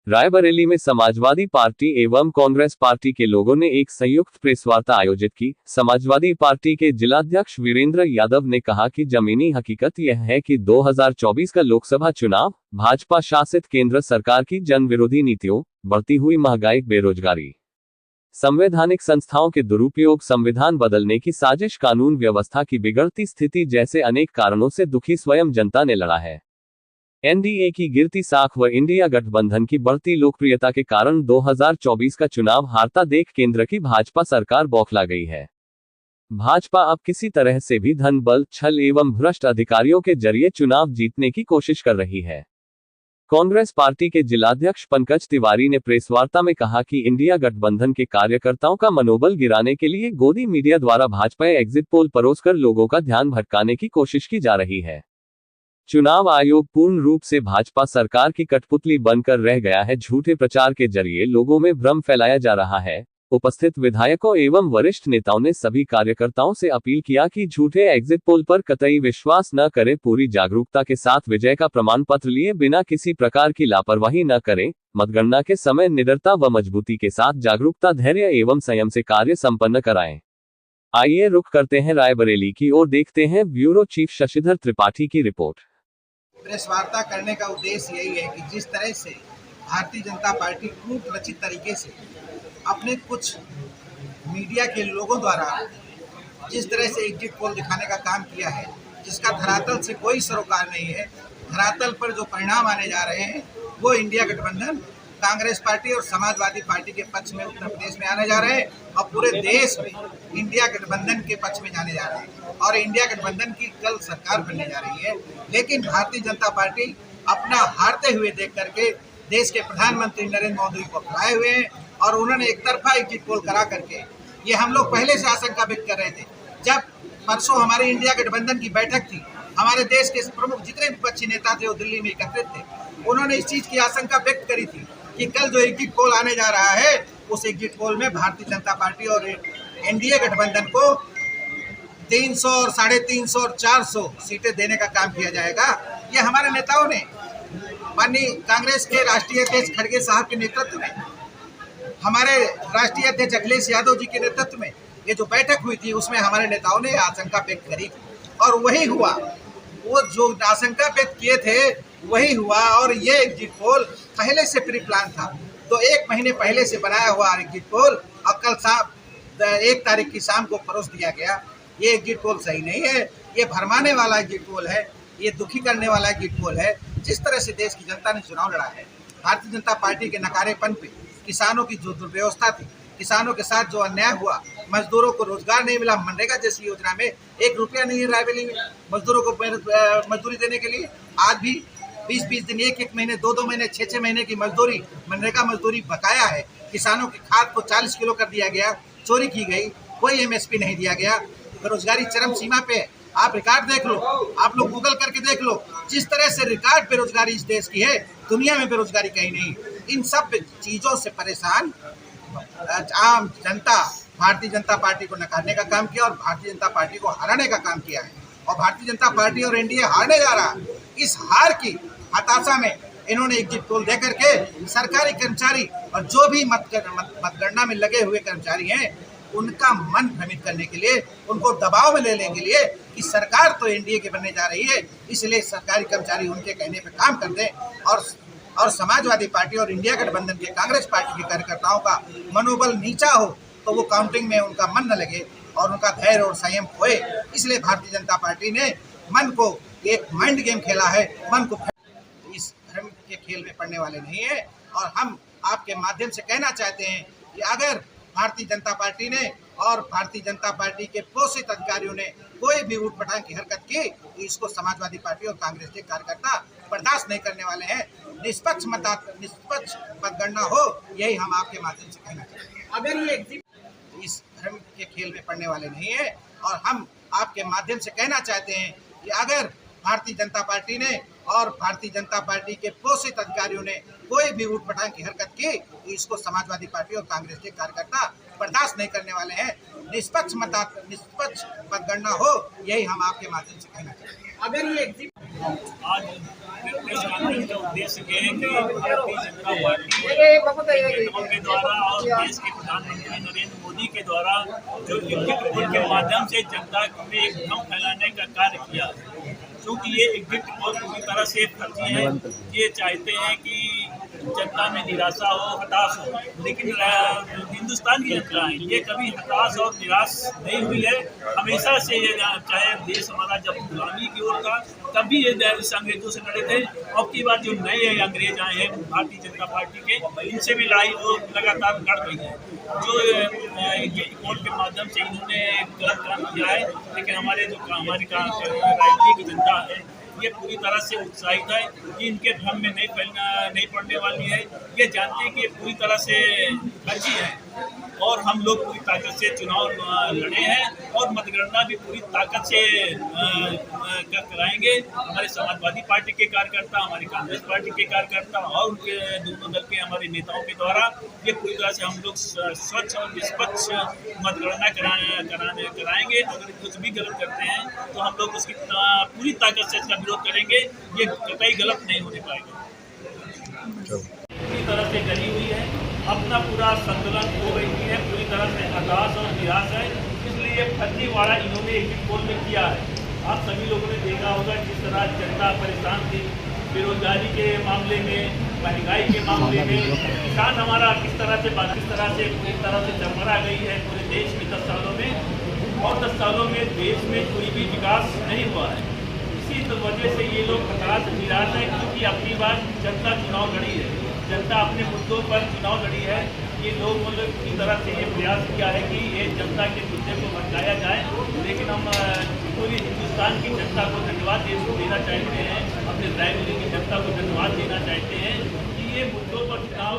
रायबरेली में समाजवादी पार्टी एवं कांग्रेस पार्टी के लोगों ने एक संयुक्त प्रेस वार्ता आयोजित की। समाजवादी पार्टी के जिलाध्यक्ष वीरेंद्र यादव ने कहा कि जमीनी हकीकत यह है कि 2024 का लोकसभा चुनाव भाजपा शासित केंद्र सरकार की जन विरोधी नीतियों, बढ़ती हुई महंगाई, बेरोजगारी, संवैधानिक संस्थाओं के दुरुपयोग, संविधान बदलने की साजिश, कानून व्यवस्था की बिगड़ती स्थिति जैसे अनेक कारणों से दुखी स्वयं जनता ने लड़ा है। एनडीए की गिरती साख व इंडिया गठबंधन की बढ़ती लोकप्रियता के कारण 2024 का चुनाव हारता देख केंद्र की भाजपा सरकार बौखला गई है। भाजपा अब किसी तरह से भी धन बल, छल एवं भ्रष्ट अधिकारियों के जरिए चुनाव जीतने की कोशिश कर रही है। कांग्रेस पार्टी के जिलाध्यक्ष पंकज तिवारी ने प्रेस वार्ता में कहा कि इंडिया गठबंधन के कार्यकर्ताओं का मनोबल गिराने के लिए गोदी मीडिया द्वारा भाजपा एग्जिट पोल परोसकर लोगों का ध्यान भटकाने की कोशिश की जा रही है। चुनाव आयोग पूर्ण रूप से भाजपा सरकार की कठपुतली बनकर रह गया है। झूठे प्रचार के जरिए लोगों में भ्रम फैलाया जा रहा है। उपस्थित विधायकों एवं वरिष्ठ नेताओं ने सभी कार्यकर्ताओं से अपील किया कि झूठे एग्जिट पोल पर कतई विश्वास न करें, पूरी जागरूकता के साथ विजय का प्रमाण पत्र लिए बिना किसी प्रकार की लापरवाही न करें। मतगणना के समय निडरता व मजबूती के साथ जागरूकता, धैर्य एवं संयम से कार्य संपन्न कराएं। आइए रुख करते हैं रायबरेली की ओर, देखते हैं ब्यूरो चीफ शशिधर त्रिपाठी की रिपोर्ट। प्रेस वार्ता करने का उद्देश्य यही है कि जिस तरह से भारतीय जनता पार्टी कूट रचित तरीके से अपने कुछ मीडिया के लोगों द्वारा जिस तरह से एग्जिट पोल दिखाने का काम किया है, जिसका धरातल से कोई सरोकार नहीं है, धरातल पर जो परिणाम आने जा रहे हैं वो इंडिया गठबंधन, कांग्रेस पार्टी और समाजवादी पार्टी के पक्ष में उत्तर प्रदेश में आने जा रहे हैं और पूरे देश में इंडिया गठबंधन के पक्ष में जाने जा रहे हैं और इंडिया गठबंधन की कल सरकार बनने जा रही है। लेकिन भारतीय जनता पार्टी अपना हारते हुए देख करके देश के प्रधानमंत्री नरेंद्र मोदी को अपनाए हुए हैं और उन्होंने एक तरफा एग्जिट पोल करा करके, ये हम लोग पहले से आशंका व्यक्त कर रहे थे। जब परसों हमारी इंडिया गठबंधन की बैठक थी, हमारे देश के प्रमुख जितने विपक्षी नेता थे वो दिल्ली में एकत्रित थे, उन्होंने इस चीज की आशंका व्यक्त करी थी कि कल जो एग्जिट पोल आने जा रहा है उस एग्जिट पोल में भारतीय जनता पार्टी और एनडीए गठबंधन को 300 और 350 और 400 सीटें देने का काम किया जाएगा। ये हमारे नेताओं ने, माननीय कांग्रेस के राष्ट्रीय अध्यक्ष खड़गे साहब के नेतृत्व में, हमारे राष्ट्रीय अध्यक्ष अखिलेश यादव जी के नेतृत्व में ये जो बैठक हुई थी उसमें हमारे नेताओं ने आशंका व्यक्त करी थी और वही हुआ। वो जो आशंका व्यक्त किए थे वही हुआ और ये एग्जिट पोल पहले से प्री प्लान था। तो 1 महीने पहले से बनाया हुआ एग्जिट पोल और कल 1 तारीख की शाम को परोस दिया गया। ये एग्जिट पोल सही नहीं है, ये भरमाने वाला एग्जिट पोल है, ये दुखी करने वाला एग्जिट पोल है। जिस तरह से देश की जनता ने चुनाव लड़ा है, भारतीय जनता पार्टी के नकारेपन पे, किसानों की जो दुर्व्यवस्था थी, किसानों के साथ जो अन्याय हुआ, मजदूरों को रोजगार नहीं मिला, मनरेगा जैसी योजना में 1 रुपया नहीं है रायबरेली में मजदूरों को मजदूरी देने के लिए। आज भी 20-20 दिन, 1-1 महीने, 2-2 महीने, 6-6 महीने की मजदूरी, मनरेगा मजदूरी बकाया है। किसानों की खाद को 40 किलो कर दिया गया, चोरी की गई, कोई एमएसपी नहीं दिया गया, बेरोजगारी चरम सीमा पे है। आप रिकॉर्ड देख लो, आप लोग गूगल करके देख लो, जिस तरह से रिकॉर्ड बेरोजगारी इस देश की है, दुनिया में बेरोजगारी कहीं नहीं। इन सब चीजों से परेशान आम जनता भारतीय जनता पार्टी को नकारने का काम किया और भारतीय जनता पार्टी को हराने का काम किया है और भारतीय जनता पार्टी और एनडीए हारने जा रहा है। इस हार की हताशा में इन्होंने एग्जिट पोल दे करके सरकारी कर्मचारी और जो भी मतगणना में लगे हुए कर्मचारी हैं उनका मन भ्रमित करने के लिए, उनको दबाव में लेने के लिए कि सरकार तो एनडीए के बनने जा रही है, इसलिए सरकारी कर्मचारी उनके कहने पे काम कर दें और समाजवादी पार्टी और इंडिया गठबंधन के कांग्रेस पार्टी के कार्यकर्ताओं का मनोबल नीचा हो तो वो काउंटिंग में उनका मन न लगे और उनका धैर्य और संयम खोए। इसलिए भारतीय जनता पार्टी ने मन को एक माइंड गेम खेला है, मन को इस धर्म के खेल में पड़ने वाले नहीं है। और हम आपके माध्यम से कहना चाहते हैं कि अगर भारतीय जनता पार्टी ने और भारतीय जनता पार्टी के पोषित अधिकारियों ने कोई भी ऊटपटांग की हरकत की तो इसको समाजवादी पार्टी और कांग्रेस के कार्यकर्ता बर्दाश्त नहीं करने वाले हैं। निष्पक्ष मतगणना हो, यही हम आपके माध्यम से कहना चाहते हैं। अगर ये इस धर्म के खेल में पड़ने वाले नहीं है और हम आपके माध्यम से कहना चाहते हैं कि अगर भारतीय जनता पार्टी ने और भारतीय जनता पार्टी के पोषित अधिकारियों ने कोई भी ऊटपटांग की हरकत की तो इसको समाजवादी पार्टी और कांग्रेस के कार्यकर्ता बर्दाश्त नहीं करने वाले हैं। निष्पक्ष मतगणना हो, यही हम आपके माध्यम से कहना चाहते हैं। अगर ये आज प्रेस कॉन्फ्रेंस का उद्देश्य ये है कि भारतीय जनता पार्टी नेताओं के द्वारा और देश के प्रधानमंत्री नरेंद्र मोदी के द्वारा जो एग्जिट पोल के माध्यम से जनता में एक भ्रम फैलाने का कार्य किया, क्योंकि ये एग्जिट पोल पूरी तरह से फर्जी है। ये चाहते हैं कि जनता में निराशा हो, हताश हो, लेकिन हिंदुस्तान की जनता है ये कभी हताश और निराश नहीं हुई है। हमेशा से ये, चाहे देश हमारा जब गुलामी की ओर था तब भी ये अंग्रेजों से लड़े थे। अब की बात जो नए अंग्रेज आए हैं भारतीय जनता पार्टी के, इनसे भी लड़ाई वो लगातार लड़ रही है। जो पोल के माध्यम से इन्होंने गलत काम किया है, लेकिन हमारी राजनीति की जनता है ये पूरी तरह से उत्साहित है कि इनके भ्रम में नहीं पड़ने वाली है। ये जानते हैं कि ये पूरी तरह से फर्जी है और हम लोग पूरी ताकत से चुनाव लड़े हैं और मतगणना भी पूरी ताकत से कराएंगे। हमारे समाजवादी पार्टी के कार्यकर्ता, हमारी कांग्रेस पार्टी के कार्यकर्ता और उनके दोनों दल के हमारे नेताओं के द्वारा ये पूरी तरह से हम लोग स्वच्छ और निष्पक्ष मतगणना कराएंगे। अगर कुछ भी गलत करते हैं तो हम लोग उसकी पूरी ताकत से इसका विरोध करेंगे। ये कतई गलत नहीं होने पाएगा। पूरी तरह से करी हुई है, अपना पूरा संतुलन खो गई है, पूरी तरह से हताश और निराश है। इसलिए फर्जीवाड़ा इन्होंने एग्जिट पोल में किया है। आप सभी लोगों ने देखा होगा जिस तरह जनता परेशान थी बेरोजगारी के मामले में, महंगाई के मामले में, किसान हमारा किस तरह से पूरी तरह से चरमरा गई है पूरे देश में 10 सालों में, और 10 सालों में देश में कोई भी विकास नहीं हुआ है। इसी वजह से ये लोग हताश निराश है, क्योंकि अपनी बार जनता चुनाव लड़ी है, जनता अपने मुद्दों पर चुनाव लड़ी है। ये लोग मतलब पूरी तरह से ये प्रयास किया है कि ये जनता के मुद्दे को भटकाया जाए, लेकिन हम पूरी हिंदुस्तान की जनता को धन्यवाद देना चाहते हैं, अपने रायबरेली की जनता को धन्यवाद देना चाहते हैं कि ये मुद्दों पर चुनाव